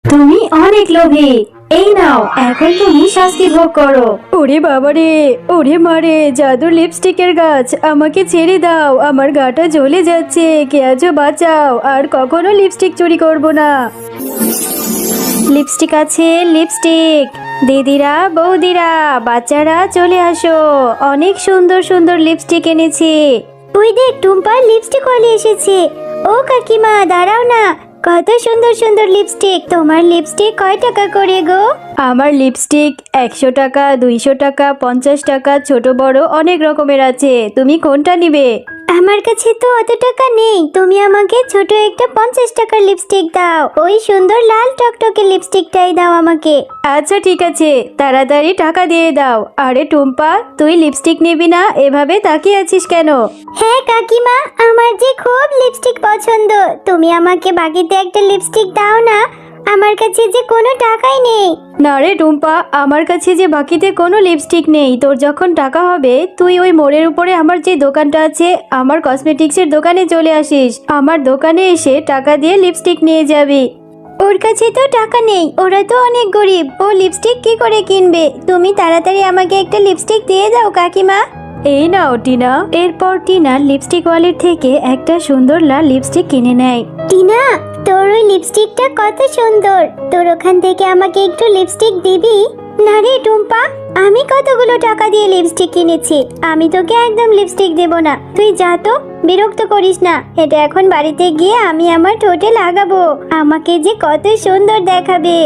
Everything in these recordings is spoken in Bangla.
তুমি অনেক লোভী। এই নাও, এখন তুমি শাস্তি ভোগ করো। ওরে বাবারে, ওরে মারে, জাদুর লিপস্টিকের গাছ, আমাকে ছেড়ে দাও, আমার গাটা জ্বলে যাচ্ছে, কে আছো বাঁচাও, আর কখনো লিপস্টিক চুরি করব না। লিপস্টিক আছে, লিপস্টিক। দিদিরা, বৌদিরা, বাচ্চারা চলে আসো, অনেক সুন্দর সুন্দর লিপস্টিক এনেছি। ওই দেখ, টুম্পার লিপস্টিক ওয়ালি এসেছে। ও কাকিমা, দাঁড়াও না, কত সুন্দর সুন্দর লিপস্টিক। তোমার লিপস্টিক কয় টাকা করে গো? আমার লিপস্টিক 100 টাকা, 200 টাকা, 50 টাকা, ছোট বড় অনেক রকমের আছে। তুমি কোনটা নিবে? আমার কাছে তো অত টাকা নেই, তুমি আমাকে ছোট একটা 50 টাকার লিপস্টিক দাও। ওই সুন্দর লাল টকটকে লিপস্টিকটাই দাও আমাকে। আচ্ছা ঠিক আছে, তাড়াতাড়ি টাকা দিয়ে দাও। আরে টুম্পা, তুই লিপস্টিক নিবি না? এভাবে তাকিয়ে আছিস কেন? হ্যাঁ কাকিমা, আমার যে খুব লিপস্টিক পছন্দ, তুমি আমাকে বাকিতে একটা লিপস্টিক দাও না, আমার কাছে যে কোনো টাকাই নেই। না রে টুম্পা, আমার কাছে যে বাকিতে কোনো লিপস্টিক নেই। তোর যখন টাকা হবে, তুই ওই মোড়ের উপরে আমার যে দোকানটা আছে, আমার কসমেটিক্সের দোকানে চলে আসিস। আমার দোকানে এসে টাকা দিয়ে লিপস্টিক নিয়ে যাবি। ওর কাছে তো টাকা নেই, ওরা তো অনেক গরিব, ও লিপস্টিক কি করে কিনবে? তুমি তাড়াতাড়ি আমাকে একটা লিপস্টিক দিয়ে দাও কাকিমা। এই নাও টিনা। এরপর টিনা লিপস্টিক ওয়ালের থেকে একটা সুন্দর লাল লিপস্টিক কিনে নেয়। টিনা, তোর ওই লিপস্টিকটা কত সুন্দর, তোর ওখান থেকে আমাকে একটু লিপস্টিক দিবি? না রে টুম্পা, আমি কতগুলো টাকা দিয়ে লিপস্টিক কিনেছি, আমি তোকে একদম লিপস্টিক দেব না। তুই যা তো, বিরক্ত করিস না। এটা এখন বাড়িতে গিয়ে আমি আমার ঠোঁটে লাগাবো, আমাকে যে কত সুন্দর দেখাবে।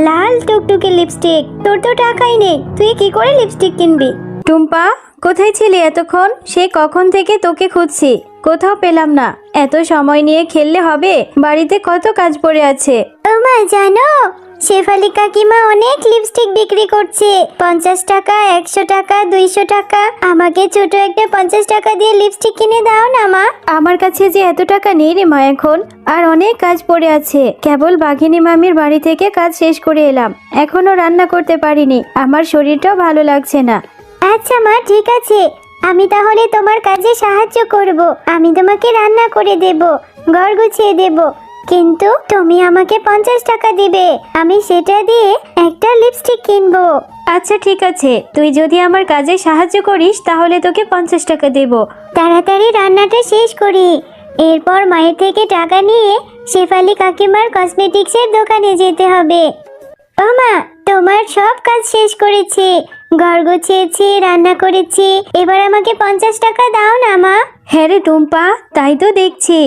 লাল টুকটুকে লিপস্টিক, তোর তো টাকাই নেই, তুই কি করে লিপস্টিক কিনবি? টুম্পা, কোথায় ছিলি এতক্ষণ? সে কখন থেকে তোকে খুঁজছি, কোথাও পেলাম না। এত সময় নিয়ে খেললে হবে? বাড়িতে কত কাজ পড়ে আছে। মা জানো, শেফালি কাকিমা অনেক লিপস্টিক বিক্রি করছে, 50 টাকা, 100 টাকা, 200 টাকা। আমাকে ছোট একটা 50 টাকা দিয়ে লিপস্টিক কিনে দাও না মা। আমার কাছে যে এত টাকা নেই রে মা এখন, আর অনেক কাজ পড়ে আছে। কেবল বাঘিনী মামির বাড়ি থেকে কাজ শেষ করে এলাম, এখনো রান্না করতে পারিনি, আমার শরীরটাও ভালো লাগছে না। আচ্ছা মা, ঠিক আছে, আমি তাহলে তোমার কাজে সাহায্য করব। আমি তোমাকে রান্না করে দেব, ঘর গুছিয়ে দেব, কিন্তু তুমি আমাকে 50 টাকা দিবে, আমি সেটা দিয়ে একটা লিপস্টিক কিনবো। আচ্ছা ঠিক আছে, তুই যদি আমার কাজে সাহায্য করিস তাহলে তোকে 50 টাকা দেব। তাড়াতাড়ি রান্নাটা শেষ করি, এরপর মায়ের থেকে টাকা নিয়ে শেফালি কাকিমার কসমেটিক্সের দোকানে যেতে হবে। ও মা, তোমার সব কাজ শেষ করেছি, ঘর গুছিয়েছি, রান্না করেছি, এবার আমাকে 50 টাকা দাও না মা। হ্যাঁ রে টুম্পা, তাই তো দেখছি।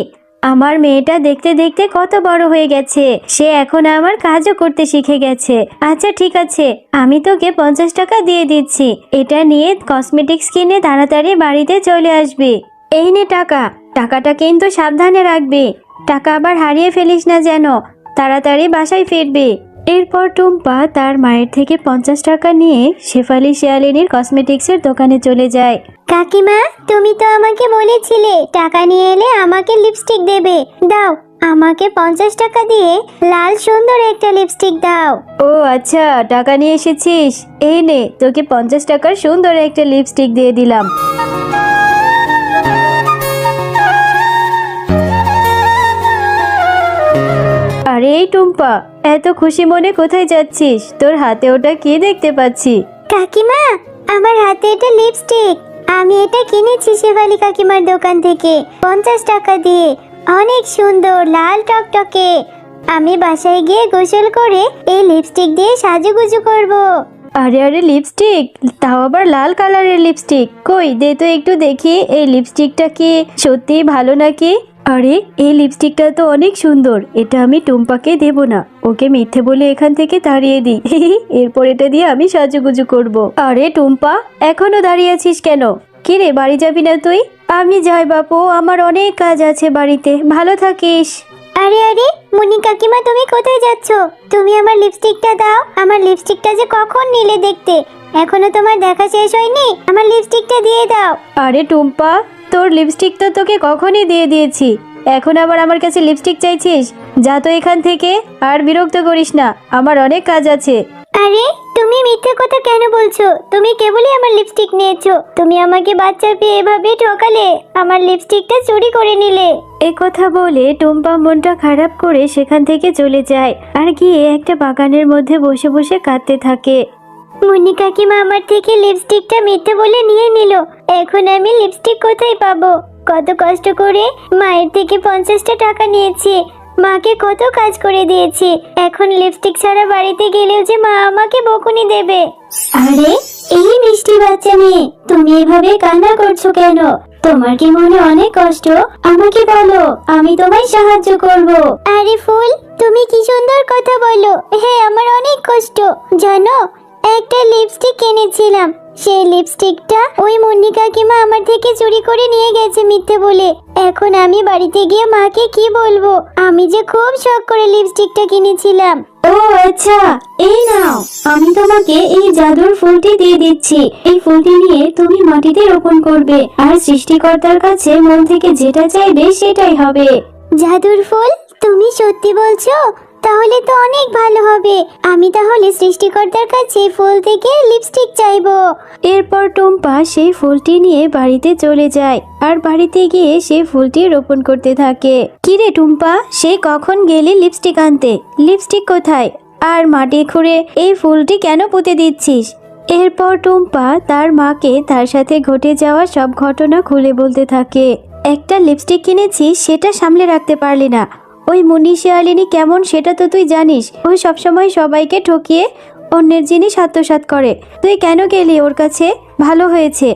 আমার মেয়েটা দেখতে দেখতে কত বড় হয়ে গেছে, সে এখন আমার কাজও করতে শিখে গেছে। আচ্ছা ঠিক আছে, আমি তোকে 50 টাকা দিয়ে দিচ্ছি, এটা নিয়ে কসমেটিক্স কিনে তাড়াতাড়ি বাড়িতে চলে আসবি। এই নে টাকা, টাকাটা কিন্তু সাবধানে রাখবি, টাকা আবার হারিয়ে ফেলিস না যেন, তাড়াতাড়ি বাসায় ফিরবি। এরপর টুম্পা তার মায়ের থেকে 50 টাকা নিয়ে শেফালি শিয়ালিনীর কসমেটিক্সের দোকানে চলে যায়। কাকিমা, তুমি তো আমাকে বলেছিলে টাকা নিয়ে এলে আমাকে লিপস্টিক দেবে, দাও, আমাকে 50 টাকা দিয়ে লাল সুন্দর একটা লিপস্টিক দাও। ও আচ্ছা, টাকা নিয়ে এসেছিস, এই নে, তোকে 50 টাকার সুন্দর একটা লিপস্টিক দিয়ে দিলাম। আরে এই টুম্পা, এত খুশি মনে কোথায় যাচ্ছিস? তোর হাতে ওটা কি দেখতে পাচ্ছি? কাকিমা, আমার হাতে এটা লিপস্টিক, আমি এটা কিনেছি শেফালি কাকিমার দোকান থেকে 50 টাকা দিয়ে, অনেক সুন্দর লাল টকটকে। আমি বাসায় গিয়ে গোসল করে এই লিপস্টিক দিয়ে সাজুগুজু করব। আরে আরে, লিপস্টিক, তাও আবার লাল কালারের লিপস্টিক, কই দে তো একটু দেখি, এই লিপস্টিকটা কি সত্যি ভালো নাকি? আরে এই লিপস্টিকটা তো অনেক সুন্দর, এটা আমি টুম্পাকে দেব না, ওকে মিথ্যে বলে এখান থেকে তাড়িয়ে দিই। এরপর এটা দিয়ে আমি সাজুগুজু করব। আরে টুম্পা, এখনো দাঁড়িয়ে আছিস কেন? কি রে, বাড়ি যাবি না তুই? আমি যাই বাপু, আমার অনেক কাজ আছে বাড়িতে, ভালো থাকিস। আরে আরে, মুনি কাকিমা, তুমি কোথায় যাচ্ছ? তুমি আমার লিপস্টিকটা দাও, আমার লিপস্টিকটা যে কখন নিলে দেখতে, এখনো তোমার দেখা শেষ হয়নি, আমার লিপস্টিকটা দিয়ে দাও। আরে টুম্পা, তোর লিপস্টিক তো তোকে কখনই দিয়ে দিয়েছি, এখন আবার আমার কাছে লিপস্টিক চাইছিস? যা তো এখান থেকে, আর বিরক্ত করিস না, আমার অনেক কাজ আছে। আরে তুমি তুমি মিথ্যে কথা কেন বলছো? তুমি কেবলই আমার লিপস্টিক নিয়েছো। তুমি আমাকে বাচ্চা পেয়ে এভাবে ঠকালে, আমার লিপস্টিকটা চুরি করে নিলে। এ কথা বলে টুম্পা মনটা খারাপ করে সেখান থেকে চলে যায় আর গিয়ে একটা বাগানের মধ্যে বসে বসে কাঁদতে থাকে। মুন্নি কাকিমা আমার থেকে লিপস্টিকটা মিথ্যে বলে নিয়ে নিল। এখন আমি লিপস্টিক কোথায় পাবো? কত কষ্ট করে মায়ের থেকে 50টা টাকা নিয়েছি, মাকে কত কাজ করে দিয়েছি। এখন লিপস্টিক ছাড়া বাড়িতে গেলেও যে মা আমাকে বকুনি দেবে। আরে এই মিষ্টি বাচ্চা মেয়ে, তুমি এভাবে কান্না করছো কেন? তোমার কি মনে অনেক কষ্ট? আমাকে বলো, আমি তোমায় সাহায্য করব। আরে ফুল, তুমি কি সুন্দর কথা বলো। হ্যাঁ, আমার অনেক কষ্ট। জানো, একটা লিপস্টিক কিনেছিলাম, সেই লিপস্টিকটা ওই মুন্নি কাকিমা আমার থেকে চুরি করে নিয়ে গেছে মিথ্যে বলে। এখন আমি বাড়িতে গিয়ে মাকে কি বলবো? আমি যে খুব শখ করে লিপস্টিকটা কিনেছিলাম। ও আচ্ছা, এই নাও, আমি তোমাকে এই জাদুর ফুলটি দিয়ে দিচ্ছি। এই ফুলটি নিয়ে তুমি মাটিতে রোপণ করবে, আর সৃষ্টিকর্তার কাছে মন থেকে যেটা চাইবে সেটাই হবে। জাদুর ফুল? তুমি সত্যি বলছো? তাহলে তো অনেক ভালো হবে। আমি তাহলে সৃষ্টিকর্তার কাছে ফুল থেকে লিপস্টিক চাইবো। এরপর টুম্পা সেই ফুলটি নিয়ে বাড়িতে চলে যায় আর বাড়িতে গিয়ে সেই ফুলটি রোপণ করতে থাকে। কিরে টুম্পা, সে কখন গেলি লিপস্টিক আনতে? লিপস্টিক কোথায়? আর মাটি খুঁড়ে এই ফুলটি কেন পুঁতে দিচ্ছিস? এরপর টুম্পা তার মাকে তার সাথে ঘটে যাওয়া সব ঘটনা খুলে বলতে থাকে। একটা লিপস্টিক কিনেছি, সেটা সামলে রাখতে পারলি না। ওই মুন্নি শিয়ালিনী কেমন সেটা তো তুই জানিস। ওই সবসময় সবাইকে ঠকিয়ে অন্যের জিনিস আত্মসাৎ করে। তুই কেন গেলি ওর কাছে? ভালো হয়েছে,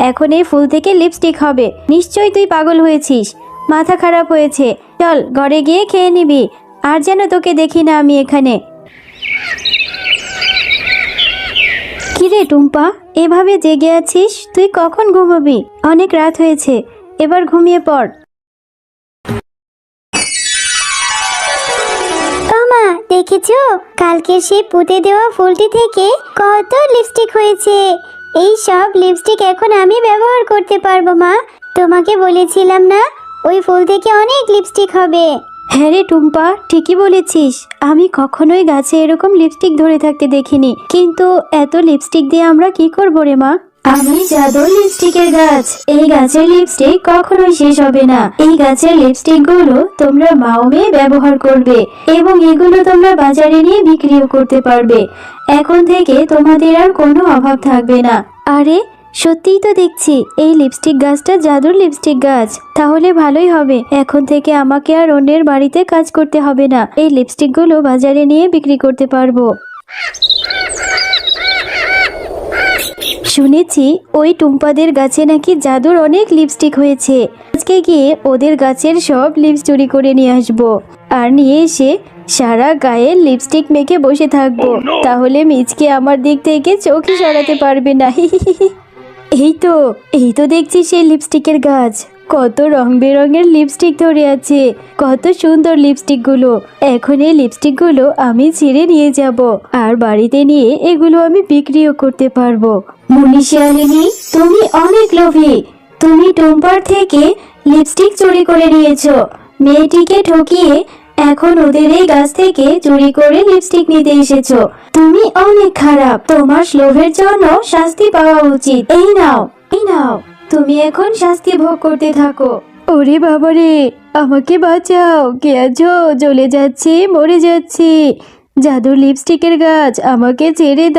এখন এই ফুল থেকে লিপস্টিক হবে। নিশ্চয়ই তুই পাগল হয়েছিস, মাথা খারাপ হয়েছে। চল ঘরে গিয়ে খেয়ে নিবি, আর যেন তোকে দেখি না আমি এখানে। কিরে টুম্পা, এভাবে জেগে আছিস? তুই কখন ঘুমাবি? অনেক রাত হয়েছে, এবার ঘুমিয়ে পড়। দেখেছো, কালকে সে পুঁতে দেওয়া ফুলটি থেকে কত লিপস্টিক হয়েছে। এই সব লিপস্টিক এখন আমি ব্যবহার করতে পারবো। মা, তোমাকে বলেছিলাম না ওই ফুল থেকে অনেক লিপস্টিক হবে। হ্যাঁ রে টুম্পা, ঠিকই বলেছিস। আমি কখনোই গাছে এরকম লিপস্টিক ধরে থাকতে দেখিনি। কিন্তু এত লিপস্টিক দিয়ে আমরা কি করবো রে মা? আমি জাদুর লিপস্টিকের গাছ। এই গাছের লিপস্টিক কখনোই শেষ হবে না। এই গাছের লিপস্টিক গুলো তোমরা মাও মেয়ে ব্যবহার করবে, এবং এগুলো তোমরা বাজারে নিয়ে বিক্রিও করতে পারবে। এখন থেকে তোমাদের আর কোনো অভাব থাকবে না। আরে সত্যিই তো দেখছি এই লিপস্টিক গাছটা জাদুর লিপস্টিক গাছ। তাহলে ভালোই হবে, এখন থেকে আমাকে আর অন্যের বাড়িতে কাজ করতে হবে না। এই লিপস্টিক গুলো বাজারে নিয়ে বিক্রি করতে পারবো। শুনেছি ওই টুম্পাদের গাছে নাকি জাদুর অনেক লিপস্টিক হয়েছে। আজকে গিয়ে ওদের গাছের সব লিপস চুরি করে নিয়ে আসবো, আর নিয়ে এসে সারা গায়ে লিপস্টিক মেখে বসে থাকবো। তাহলে মিচকে আমার দিক থেকে চোখই সরাতে পারবে না। এই তো দেখছি সেই লিপস্টিকের গাছ। কত রং বেরঙের লিপস্টিক ধরে আছে, কত সুন্দর লিপস্টিক গুলো। এখন এই লিপস্টিক গুলো আমি ছিঁড়ে নিয়ে যাব, আর বাড়িতে নিয়ে এগুলো আমি বিক্রিও করতে পারবো। মুন্নি শিয়ালিনী, তুমি অনেক লোভী। তুমি টুম্পার থেকে লিপস্টিক চুরি করে নিয়েছো। মেয়েটিকে ঠকিয়ে এখন ওদের এই গাছ থেকে চুরি করে লিপস্টিক নিতে এসেছো। তুমি অনেক খারাপ। তোমার লোভের জন্য শাস্তি পাওয়া উচিত। এই নাও, এই নাও, তুমি এখন শাস্তি ভোগ করতে থাকো। ওরে বাবারে, আমাকে বাঁচাও, কে আছো? জ্বলে যাচ্ছি, মরে যাচ্ছি। জাদুর লিপস্টিকের গাছ, আমাকে ছেড়ে দাও।